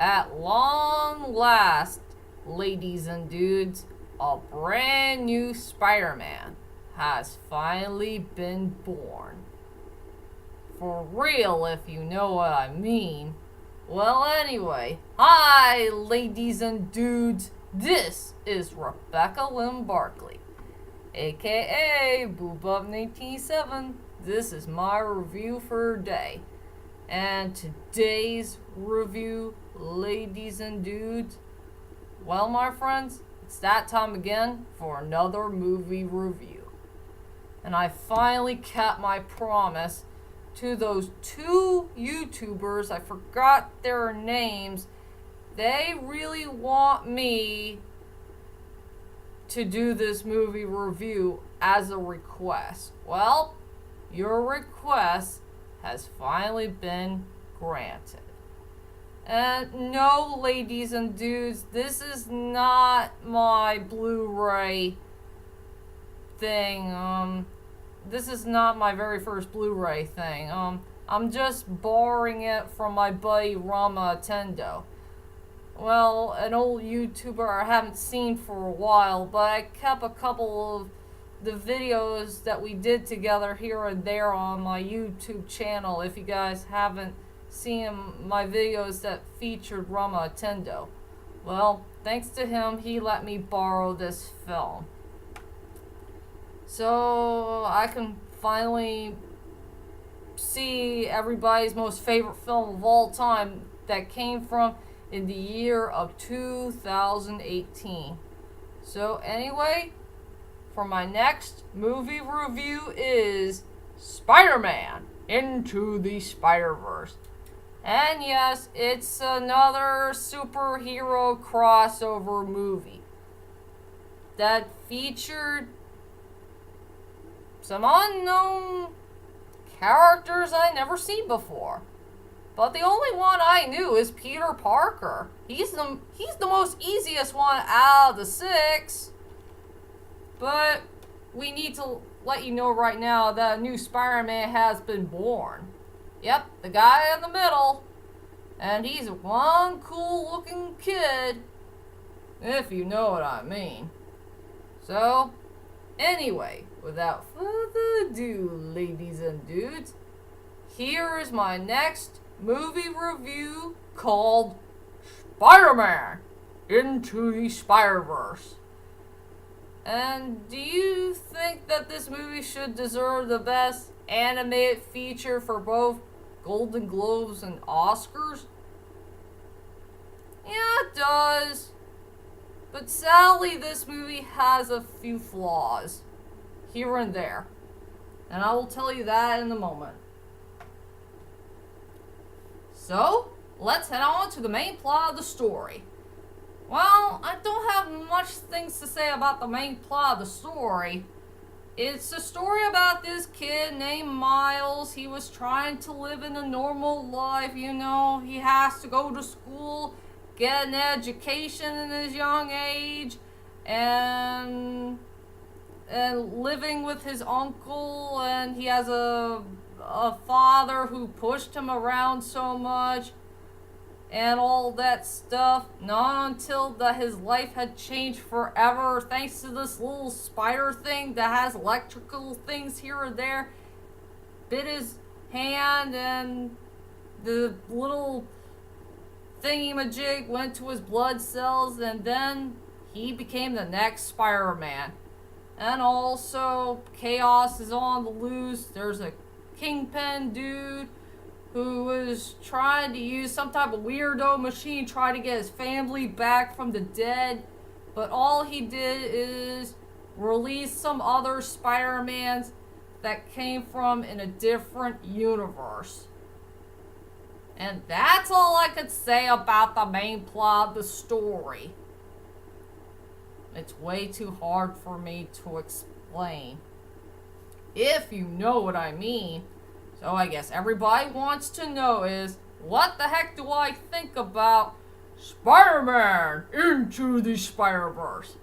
At long last, ladies and dudes, a brand new Spider-Man has finally been born. For real, if you know what I mean. Well, anyway, hi, ladies and dudes. This is Rebecca Lynn Barkley, aka Boobub187. This is my review for today. And today's review, ladies and dudes, well, my friends, it's that time again for another movie review. And I finally kept my promise to those two YouTubers. I forgot their names. They really want me to do this movie review as a request. Well, your request has finally been granted. And no, ladies and dudes, this is not my Blu-ray thing. This is not my very first Blu-ray thing. I'm just borrowing it from my buddy Rama Tendo. Well, an old YouTuber I haven't seen for a while, but I kept a couple of the videos that we did together here and there on my YouTube channel. If you guys haven't seen my videos that featured Rama Tendo, well, thanks to him, he let me borrow this film. So I can finally see everybody's most favorite film of all time that came from in the year of 2018. So anyway, for my next movie review is Spider-Man Into the Spider-Verse. And yes, it's another superhero crossover movie that featured some unknown characters I never seen before. But the only one I knew is Peter Parker. He's the most easiest one out of the six. But we need to let you know right now that a new Spider-Man has been born. Yep, the guy in the middle. And he's one cool looking kid, if you know what I mean. So, anyway, without further ado, ladies and dudes, here is my next movie review called Spider-Man Into the Spider-Verse. And do you think that this movie should deserve the best animated feature for both Golden Globes and Oscars? Yeah, it does. But sadly, this movie has a few flaws here and there. And I will tell you that in a moment. So, let's head on to the main plot of the story. Well, I don't have much things to say about the main plot of the story. It's a story about this kid named Miles. He was trying to live in a normal life, you know. He has to go to school, get an education in his young age, and living with his uncle, and he has a father who pushed him around so much and all that stuff. Not until his life had changed forever thanks to this little spider thing that has electrical things here and there. Bit his hand and the little thingy-majig went to his blood cells, and then he became the next Spider-Man. And also, chaos is on the loose. There's a Kingpin dude who was trying to use some type of weirdo machine, try to get his family back from the dead. But all he did is release some other Spider-Mans that came from in a different universe. And that's all I could say about the main plot of the story. It's way too hard for me to explain, if you know what I mean. So I guess everybody wants to know is, what the heck do I think about Spider-Man Into the Spider-Verse?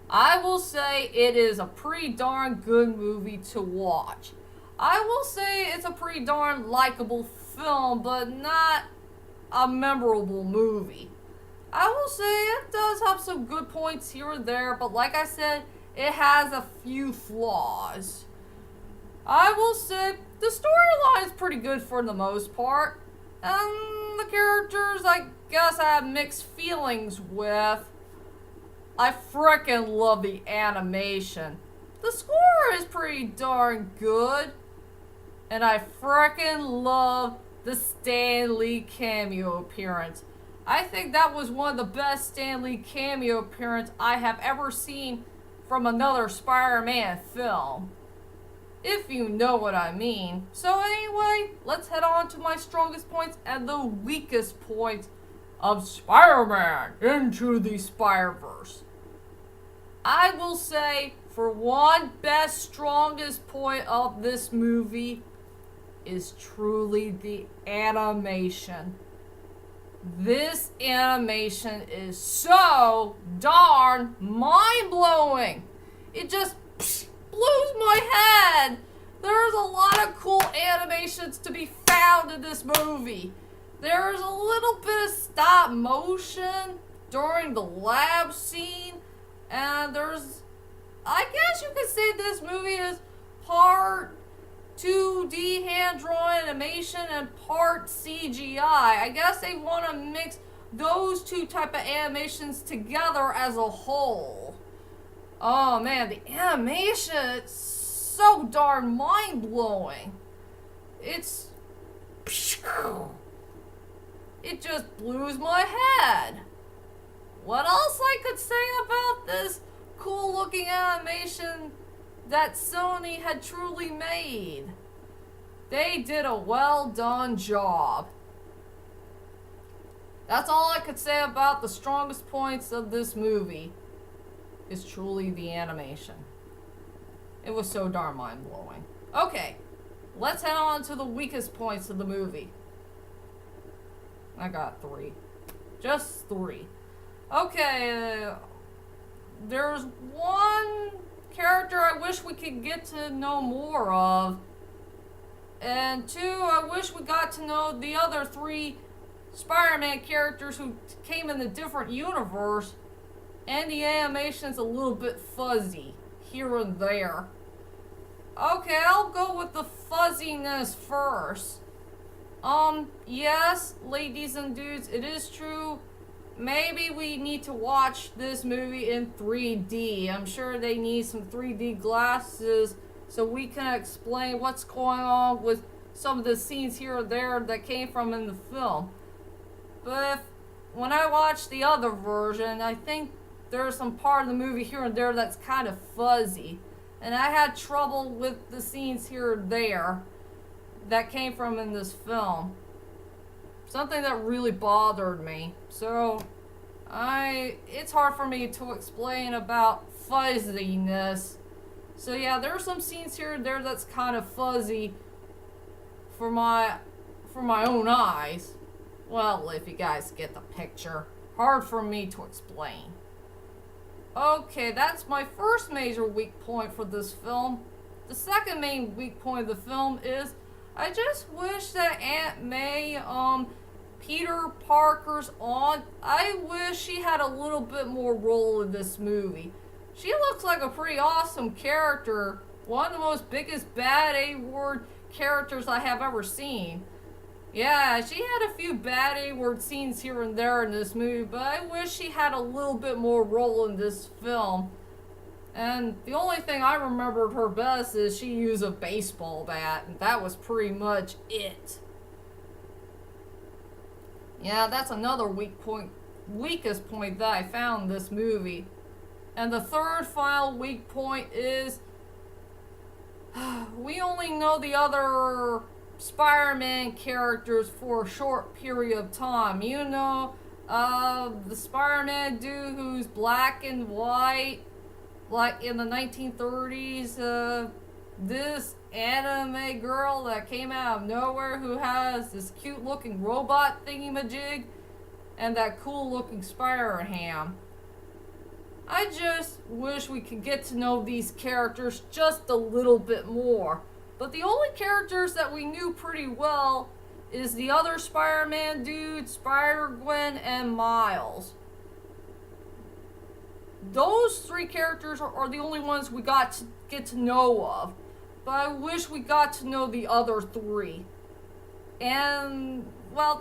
I will say it is a pretty darn good movie to watch. I will say it's a pretty darn likable film, but not a memorable movie. I will say it does have some good points here and there, but like I said, it has a few flaws. I will say the storyline is pretty good for the most part, and the characters I guess I have mixed feelings with. I frickin' love the animation. The score is pretty darn good, and I frickin' love the Stan Lee cameo appearance. I think that was one of the best Stan Lee cameo appearance I have ever seen from another Spider-Man film. If you know what I mean. So anyway, let's head on to my strongest points and the weakest points of Spider-Man Into the Spider-Verse. I will say, for one, best strongest point of this movie is truly the animation. This animation is so darn mind-blowing. It just blows my head. There's a lot of cool animations to be found in this movie. There's a little bit of stop motion during the lab scene. And I guess you could say this movie is part 2D hand-drawn animation and part CGI. I guess they want to mix those two type of animations together as a whole. Oh man, the animation is so darn mind-blowing. It just blows my head. What else I could say about this cool-looking animation that Sony had truly made? They did a well-done job. That's all I could say about the strongest points of this movie. Is truly the animation. It was so darn mind-blowing. Okay, let's head on to the weakest points of the movie. I got 3. Just 3. Okay, there's one character I wish we could get to know more of. And 2, I wish we got to know the other 3 Spider-Man characters who came in a different universe. And the animation's a little bit fuzzy here and there. Okay, I'll go with the fuzziness first. Yes, ladies and dudes, it is true. Maybe we need to watch this movie in 3D. I'm sure they need some 3D glasses so we can explain what's going on with some of the scenes here or there that came from in the film. But when I watched the other version, I think there's some part of the movie here and there that's kind of fuzzy. And I had trouble with the scenes here and there that came from in this film. Something that really bothered me. So, it's hard for me to explain about fuzziness. So yeah, there are some scenes here and there that's kind of fuzzy for my own eyes. Well, if you guys get the picture. Hard for me to explain. Okay, that's my first major weak point for this film. The second main weak point of the film is I just wish that Aunt May, Peter Parker's aunt, I wish she had a little bit more role in this movie. She looks like a pretty awesome character. One of the most biggest bad A-word characters I have ever seen. Yeah, she had a few bad A-word scenes here and there in this movie, but I wish she had a little bit more role in this film. And the only thing I remembered her best is she used a baseball bat, and that was pretty much it. Yeah, that's another weakest point that I found in this movie. And the third final weak point is we only know the other Spider-Man characters for a short period of time. You know, the Spider-Man dude who's black and white, like in the 1930s, this anime girl that came out of nowhere who has this cute looking robot thingy-majig, and that cool looking Spider-Ham. I just wish we could get to know these characters just a little bit more. But the only characters that we knew pretty well is the other Spider-Man dude, Spider-Gwen, and Miles. Those three characters are the only ones we got to get to know of. But I wish we got to know the other three. And, well,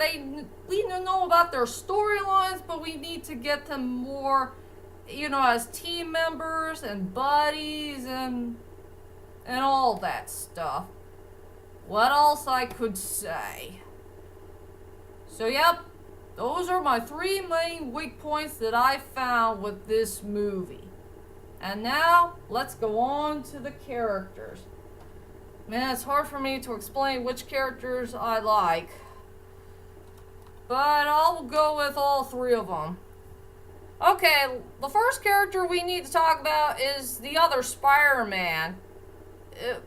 we know about their storylines, but we need to get them more, as team members and buddies and all that stuff. What else I could say? So, yep, those are my three main weak points that I found with this movie. And now, let's go on to the characters. Man, it's hard for me to explain which characters I like. But I'll go with all three of them. Okay, the first character we need to talk about is the other Spider-Man.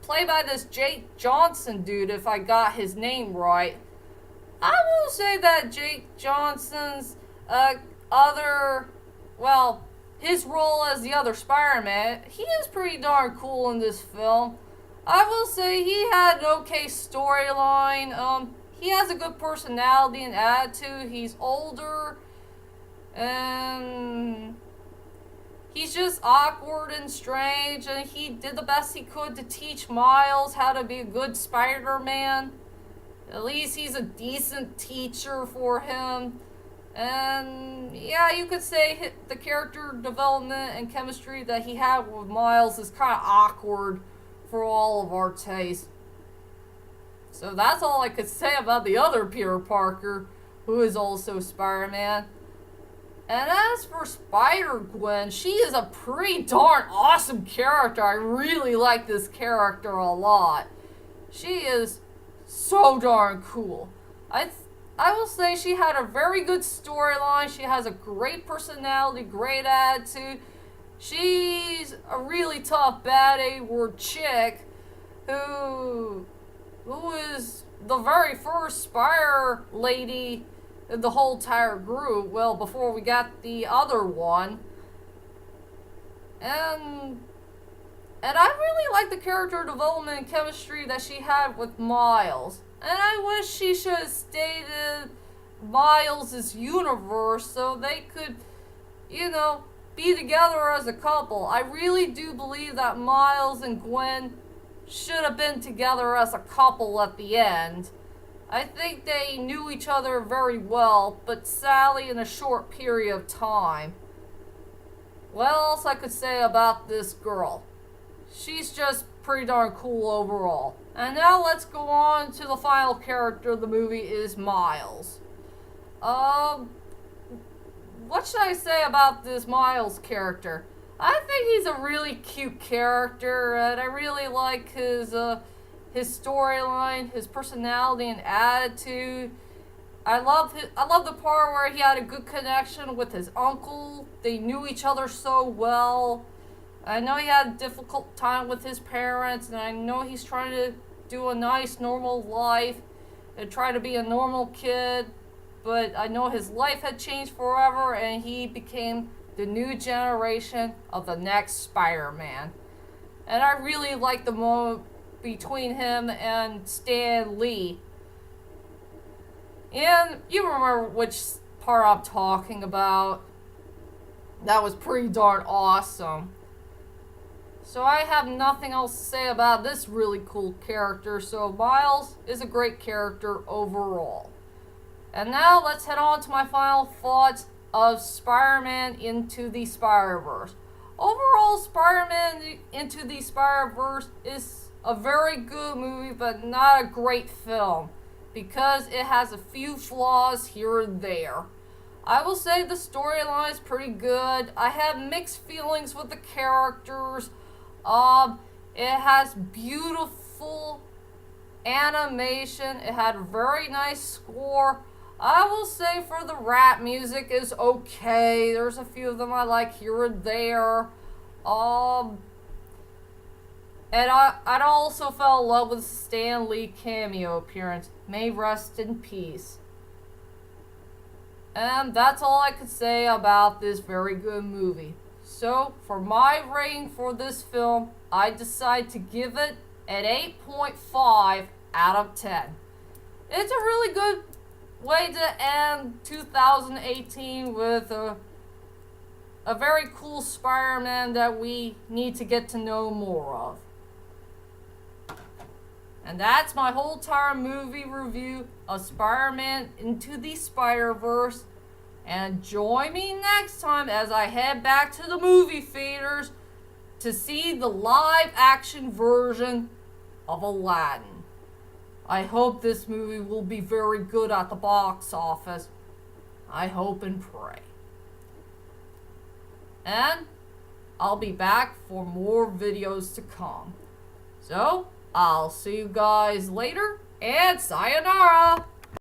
Played by this Jake Johnson dude, if I got his name right. I will say that Jake Johnson's his role as the other Spider-Man, he is pretty darn cool in this film. I will say he had an okay storyline. He has a good personality and attitude. He's older, and he's just awkward and strange, and he did the best he could to teach Miles how to be a good Spider-Man. At least he's a decent teacher for him. And yeah, you could say the character development and chemistry that he had with Miles is kind of awkward for all of our taste. So that's all I could say about the other Peter Parker, who is also Spider-Man. And as for Spider-Gwen, she is a pretty darn awesome character. I really like this character a lot. She is so darn cool. I will say she had a very good storyline. She has a great personality, great attitude. She's a really tough, bad A-word chick who is the very first Spire lady in the whole entire group. Well, before we got the other one. And I really like the character development and chemistry that she had with Miles. And I wish she should have stayed in Miles' universe so they could, be together as a couple. I really do believe that Miles and Gwen should have been together as a couple at the end. I think they knew each other very well, but sadly in a short period of time. What else I could say about this girl? She's just pretty darn cool overall. And now let's go on to the final character of the movie is Miles. What should I say about this Miles character? I think he's a really cute character, and I really like his storyline, his personality and attitude. I love the part where he had a good connection with his uncle. They knew each other so well. I know he had a difficult time with his parents, and I know he's trying to do a nice, normal life and try to be a normal kid. But I know his life had changed forever, and he became the new generation of the next Spider-Man. And I really like the moment between him and Stan Lee. And you remember which part I'm talking about. That was pretty darn awesome. So I have nothing else to say about this really cool character. So Miles is a great character overall. And now let's head on to my final thoughts of Spider-Man Into the Spider-Verse. Overall, Spider-Man Into the Spider-Verse is a very good movie, but not a great film, because it has a few flaws here and there. I will say the storyline is pretty good. I have mixed feelings with the characters. It has beautiful animation. It had a very nice score. I will say for the rap music is okay. There's a few of them I like here and there. And I also fell in love with Stan Lee cameo appearance. May rest in peace. And that's all I could say about this very good movie. So, for my rating for this film, I decide to give it an 8.5 out of 10. it's a really good way to end 2018 with a very cool Spider-Man that we need to get to know more of. And that's my whole entire movie review of Spider-Man Into the Spider-Verse. And join me next time as I head back to the movie theaters to see the live-action version of Aladdin. I hope this movie will be very good at the box office. I hope and pray. And I'll be back for more videos to come. So, I'll see you guys later, and sayonara!